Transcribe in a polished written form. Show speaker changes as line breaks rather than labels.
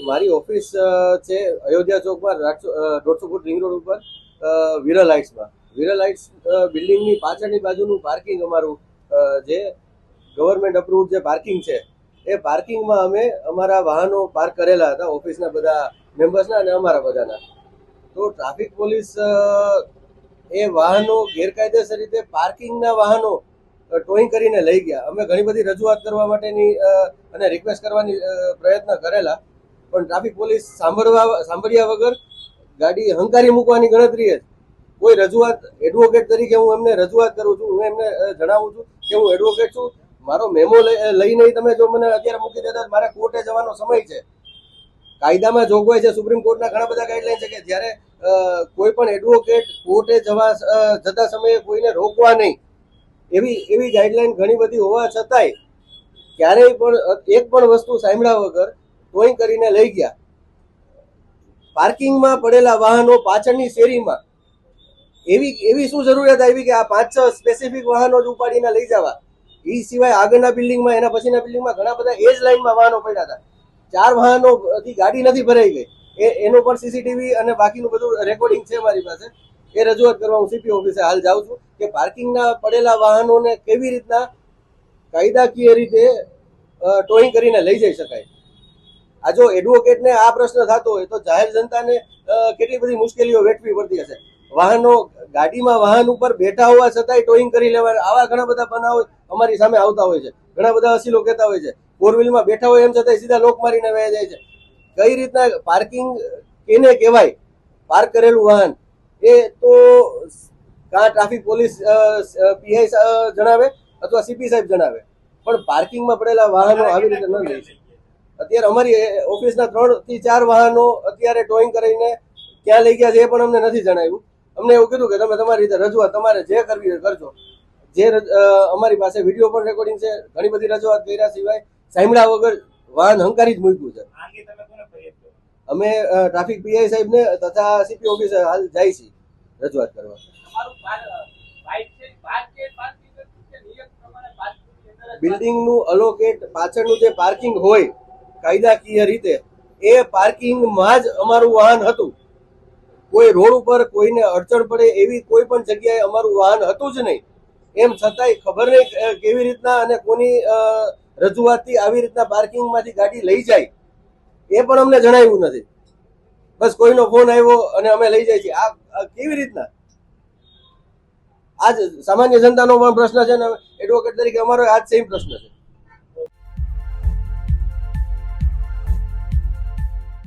મારી ઓફિસ છે અયોધ્યા ચોકમાં 150 ફૂટ રિંગ રોડ ઉપર વિરલ હાઇટ્સમાં. વિરલ હાઇટ્સ બિલ્ડિંગની પાછળની બાજુનું પાર્કિંગ અમારું જે ગવર્મેન્ટ અપ્રુવડ જે પાર્કિંગ છે એ પાર્કિંગમાં અમે અમારા વાહનો પાર્ક કરેલા હતા, ઓફિસના બધા મેમ્બર્સના અને અમારા બધાના. તો ટ્રાફિક પોલીસ એ વાહનો ગેરકાયદેસર રીતે પાર્કિંગના વાહનો ટોઈંગ કરીને લઈ ગયા. અમે ઘણી બધી રજૂઆત કરવા માટેની અને રિક્વેસ્ટ કરવાની પ્રયત્ન કરેલા, પણ ટ્રાફિક પોલીસ સાંભળ્યા વગર ગાડી હંકારી મૂકવાની ગણતરી જ. કોઈ રજૂઆત એડવોકેટ તરીકે હું એમને રજૂઆત કરું છું, હું એમને જણાવું છું કે હું એડવોકેટ છું, મારો મેમો લઈને તમે જો મને અત્યારે મૂકી દેતા, મારે કોર્ટે જવાનો સમય છે. કાયદામાં જોગવાઈ છે, સુપ્રીમ કોર્ટના ઘણા બધા ગાઈડલાઈન છે કે જ્યારે કોઈ પણ એડવોકેટ કોર્ટે જતા સમયે કોઈને રોકવા નહીં, એવી ગાઈડલાઈન ઘણી બધી હોવા છતાંય ક્યારેય પણ એક પણ વસ્તુ સાંભળ્યા વગર ટોઈંગ કરીને લઈ ગયા. પાર્કિંગમાં પડેલા વાહનો પાછળની શેરીમાં એવી શું જરૂરિયાત આવી કે આ 5-6 સ્પેસિફિક વાહનો જ ઉપાડીને લઈ જવા? એ સિવાય આગળના બિલ્ડિંગમાં, એના પછીના બિલ્ડિંગમાં ઘણા બધા એ જ લાઈનમાં વાહનો પડ્યા હતા. 4 વાહનોથી ગાડી નથી ભરાઈ ગઈ. એનું પણ સીસીટીવી અને બાકીનું બધું રેકોર્ડિંગ છે મારી પાસે. એ રજૂઆત કરવા હું સીપી ઓફિસે હાલ જાઉં છું કે પાર્કિંગના પડેલા વાહનોને કેવી રીતના કાયદાકીય રીતે ટોઈંગ કરીને લઈ જઈ શકાય. આ જો એડવોકેટને આ પ્રશ્ન થતો હોય તો જાહેર જનતાને કેટલી બધી મુશ્કેલીઓ વેઠવી પડતી હશે. ગાડીમાં વાહન ઉપર બેઠા હોવા છતાંય ટોઈંગ કરી લેવા, આવા ઘણા બધા બનાવો અમારી સામે આવતા હોય છે. ઘણા બધા અસીલો કહેતા હોય છે 4 વ્હીલમાં બેઠા હોય એમ છતાંય સીધા લોક મારીને વયા જાય છે. કઈ રીતના પાર્કિંગ કેને કહેવાય? પાર્ક કરેલું વાહન એ તો કાં ટ્રાફિક પોલીસ પીઆઈ જણાવે અથવા સીપી સાહેબ જણાવે, પણ પાર્કિંગમાં પડેલા વાહનો આવી રીતે ન લઈ શકે. અત્યારે અમારી ઓફિસના 3 થી 4 વાહનો અત્યારે ટોઈંગ કરીને ક્યાં લઈ ગયા છે એ પણ અમને નથી જણાવ્યું. અમને એવું કીધું કે તમે તમારી રીતે રજૂઆત તમારે જે કરવી હોય કરજો. અમારી પાસે વિડીયો પણ રેકોર્ડિંગ છે. ઘણી બધી રજૂઆત કર્યા સિવાય સાંભળ્યા વગર વાહન હંકારી જ મૂક્યું છે. અમે ટ્રાફિક પીઆઈ સાહેબને તથા સીપી ઓફિસે હાલ જાય છીએ રજૂઆત કરવા. બિલ્ડિંગનું અલોકેટ પાછળનું જે પાર્કિંગ હોય કાયદાકીય રીતે, એ પાર્કિંગમાં જ અમારું વાહન હતું. કોઈ રોડ ઉપર કોઈને અડચણ પડે એવી કોઈ પણ જગ્યાએ અમારું વાહન હતું જ નહીં. એમ છતાંય ખબર નહીં કેવી રીતના અને કોની રજૂઆતથી આવી રીતના પાર્કિંગમાંથી ગાડી લઈ જાય એ પણ અમને જણાવ્યું નથી. બસ કોઈનો ફોન આવ્યો અને અમે લઈ જાય છીએ. આ કેવી રીતના? આજ સામાન્ય જનતાનો પણ પ્રશ્ન છે ને એડવોકેટ તરીકે અમારો આજ સેમ પ્રશ્ન છે.